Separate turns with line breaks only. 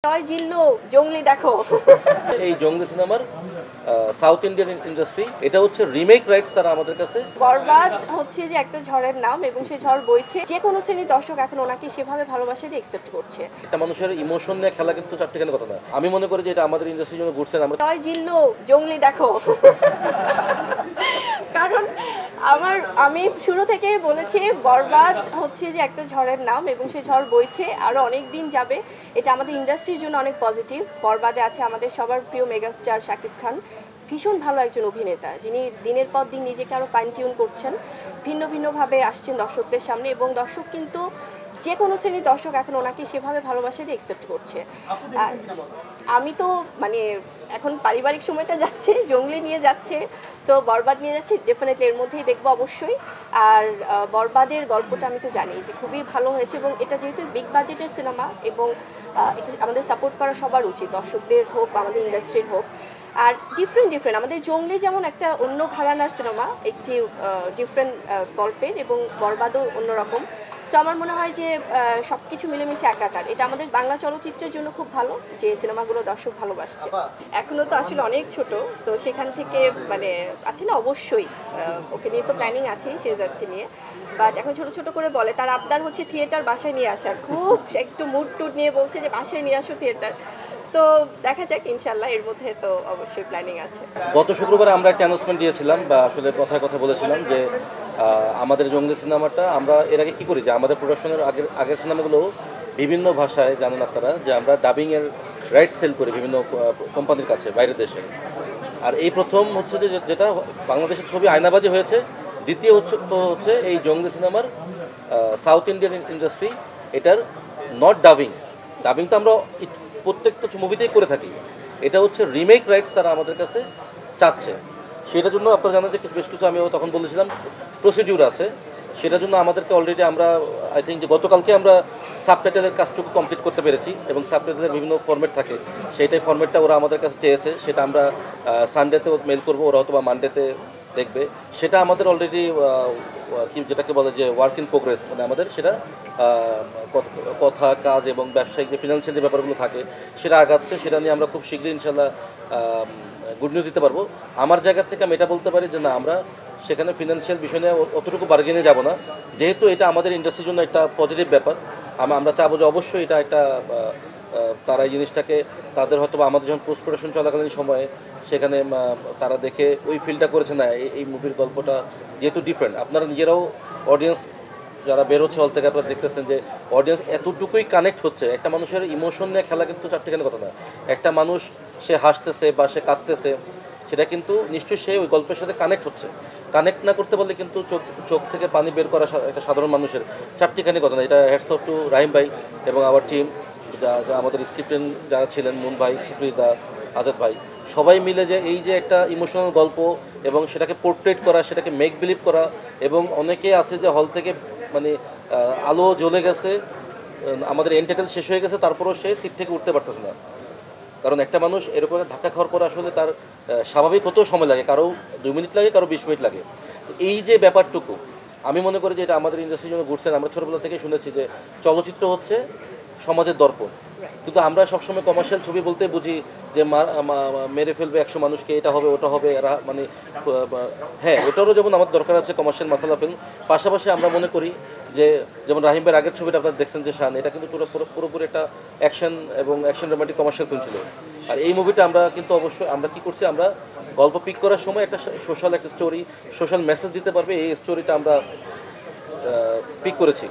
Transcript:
জয় জিল্লু জঙ্গলি দেখো
এই জঙ্গলি সিনেমার সাউথ ইন্ডিয়ান ইন্ডাস্ট্রি এটা হচ্ছে রিমেক রাইটস তারা আমাদের কাছে।
বরবাদ হচ্ছে যে একটা ঝড়ের নাম এবং সেই ঝড় বইছে, যে কোনো শ্রেণীর দর্শক এখন ওনাকে সেভাবে ভালোবাসা দিয়ে একসেপ্ট করছে।
একটা মানুষের ইমোশন নিয়ে খেলা কিন্তু চারটিখানি কথা না। আমি মনে করি যে এটা আমাদের ইন্ডাস্ট্রির জন্য ঘুরছেন। আমরা
জয় জিল্লু জঙ্গলি দেখো কারণ আমি শুরু থেকেই বলেছি বরবাদ হচ্ছে যে একটা ঝড়ের নাম এবং সেই ঝড় বইছে আরও অনেক দিন যাবে। এটা আমাদের ইন্ডাস্ট্রির জন্য অনেক পজিটিভ। বরবাদে আছে আমাদের সবার প্রিয় মেগাস্টার শাকিব খান, ভীষণ ভালো একজন অভিনেতা যিনি দিনের পর দিন নিজেকে আরও ফাইন টিউন করছেন, ভিন্ন ভিন্নভাবে আসছেন দর্শকদের সামনে এবং দর্শক কিন্তু যে কোনো শ্রেণীর দর্শক এখন ওনাকে সেভাবে ভালোবাসা দিয়ে একসেপ্ট করছে। আর আমি তো মানে এখন পারিবারিক সময়টা যাচ্ছে, জঙ্গলি নিয়ে যাচ্ছে, সো বরবাদ নিয়ে যাচ্ছে, ডেফিনেটলি এর মধ্যেই দেখবো অবশ্যই। আর বরবাদের গল্পটা আমি তো জানি যে খুবই ভালো হয়েছে এবং এটা যেহেতু বিগ বাজেটের সিনেমা এবং এটা আমাদের সাপোর্ট করা সবার উচিত, দর্শকদের হোক বা আমাদের ইন্ডাস্ট্রির হোক। আর ডিফারেন্ট আমাদের জঙ্গলি যেমন একটা অন্য ঘরানার সিনেমা, একটি ডিফারেন্ট গল্পের, এবং বরবাদও অন্যরকম। সো আমার মনে হয় যে সব কিছু মিলেমিশে একাকার। এটা আমাদের বাংলা চলচ্চিত্রের জন্য খুব ভালো যে সিনেমাগুলো দর্শক ভালোবাসছে। এখনও তো আসলে অনেক ছোট, সো সেখান থেকে মানে আছে না, অবশ্যই ওকে নিয়ে তো প্ল্যানিং আছেই শেহজাদকে নিয়ে, বাট এখন ছোট ছোট করে বলে তার আবদার হচ্ছে থিয়েটার বাসায় নিয়ে আসার, খুব একটু মুড টুড নিয়ে বলছে যে বাসায় নিয়ে আসো থিয়েটার। সো দেখা যাক, ইনশাল্লাহ এর মধ্যে তো অবশ্যই প্ল্যানিং আছে।
গত শুক্রবার আমরা একটা অ্যানাউন্সমেন্ট দিয়েছিলাম বা আসলে কথা বলেছিলাম যে আমাদের জঙ্গলি সিনেমাটা আমরা এর আগে কী করি যে আমাদের প্রোডাকশনের আগের সিনেমাগুলো বিভিন্ন ভাষায়, জানেন আপনারা যে আমরা ডাবিংয়ের রাইট সেল করি বিভিন্ন কোম্পানির কাছে বাইরের দেশে। আর এই প্রথম হচ্ছে যে যেটা বাংলাদেশের ছবি আয়নাবাজি হয়েছে। দ্বিতীয় হচ্ছে এই জঙ্গলি সিনেমার সাউথ ইন্ডিয়ান ইন্ডাস্ট্রি এটার নট ডাবিং তো আমরা প্রত্যেকটা মুভিতেই করে থাকি। এটা হচ্ছে রিমেক রাইটস তারা আমাদের কাছে চাচ্ছে। সেটার জন্য আপনারা জানেন যে বেশ কিছু আমিও তখন বলেছিলাম প্রসিডিউর আছে। সেটার জন্য আমাদেরকে অলরেডি আমরা আই থিঙ্ক যে গতকালকে আমরা সাবটাইটেলের কাজটুকু কমপ্লিট করতে পেরেছি এবং সাবটাইটেলের বিভিন্ন ফরম্যাট থাকে, সেইটাই ফরম্যাটটা ওরা আমাদের কাছে চেয়েছে। সেটা আমরা সানডেতে মেল করবো, ওরা হয়তো বা মানডেতে দেখবে। সেটা আমাদের অলরেডি কি যেটাকে বলে যে ওয়ার্ক ইন প্রোগ্রেস, মানে আমাদের সেটা কথা কাজ এবং ব্যবসায়িক যে ফিনান্সিয়াল যে ব্যাপারগুলো থাকে সেটা আগাচ্ছে। সেটা নিয়ে আমরা খুব শীঘ্রই ইনশাল্লাহ গুড নিউজ দিতে পারবো। আমার জায়গা থেকে আমি এটা বলতে পারি যে না, আমরা সেখানে ফিনান্সিয়াল বিষয় নিয়ে অতটুকু বার্গেনে যাব না, যেহেতু এটা আমাদের ইন্ডাস্ট্রির জন্য একটা পজিটিভ ব্যাপার। আমরা চাবো যে অবশ্যই এটা একটা তারা এই জিনিসটাকে তাদের হয়তো আমাদের যখন পোস্ট প্রোডাকশন চলাকালীন সময়ে সেখানে তারা দেখে ওই ফিলটা করেছে না এই মুভির গল্পটা যেহেতু ডিফারেন্ট। আপনারা নিজেরাও অডিয়েন্স যারা বের হচ্ছে হল থেকে আপনারা দেখতেছেন যে অডিয়েন্স এতটুকুই কানেক্ট হচ্ছে। একটা মানুষের ইমোশন নিয়ে খেলা কিন্তু চারটিখানি কথা না। একটা মানুষ সে হাসতেছে বা সে কাঁদতেছে, সেটা কিন্তু নিশ্চয়ই সে ওই গল্পের সাথে কানেক্ট হচ্ছে। কানেক্ট না করতে পারলে কিন্তু চোখ থেকে পানি বের করা একটা সাধারণ মানুষের চারটিখানি কথা না। এটা হ্যাটস অফ টু রাহিম ভাই এবং আওয়ার টিম, যা আমাদের স্ক্রিপ্টেন যারা ছিলেন, মুন ভাই, সুপ্রিদা, আজাদ ভাই, সবাই মিলে যে এই যে একটা ইমোশনাল গল্প এবং সেটাকে পোর্ট্রেট করা, সেটাকে মেক বিলিভ করা। এবং অনেকে আছে যে হল থেকে মানে আলো জ্বলে গেছে, আমাদের এন্টারটেল শেষ হয়ে গেছে, তারপরেও সে সিট থেকে উঠতে পারতেছে না। কারণ একটা মানুষ এরকম ধাক্কা খাওয়ার পর আসলে তার স্বাভাবিক হতেও সময় লাগে, কারো 2 মিনিট লাগে, কারো 20 মিনিট লাগে। তো এই যে ব্যাপারটুকু আমি মনে করি যে এটা আমাদের ইন্ডাস্ট্রির জন্য ঘুরছেন। আমরা ছোটোবেলা থেকে শুনেছি যে চলচ্চিত্র হচ্ছে সমাজের দর্পণ, কিন্তু আমরা সবসময় কমার্শিয়াল ছবি বলতে বুঝি যে মেরে ফেলবে 100 মানুষকে, এটা হবে ওটা হবে, এরা মানে হ্যাঁ, ওটারও যেমন আমাদের দরকার আছে কমার্শিয়াল মাসালা ফিল্ম। পাশাপাশি আমরা মনে করি যে যেমন রাহিম ভাইয়ের আগের ছবিটা আপনারা দেখছেন যে শান, এটা কিন্তু পুরোপুরি একটা অ্যাকশন এবং অ্যাকশন রোমান্টিক কমার্শিয়াল ফিল্ম ছিল। আর এই মুভিটা আমরা কিন্তু অবশ্যই আমরা কী করছি, আমরা গল্প পিক করার সময় একটা সোশ্যাল একটা স্টোরি, সোশ্যাল মেসেজ দিতে পারবে এই স্টোরিটা আমরা পিক করেছি।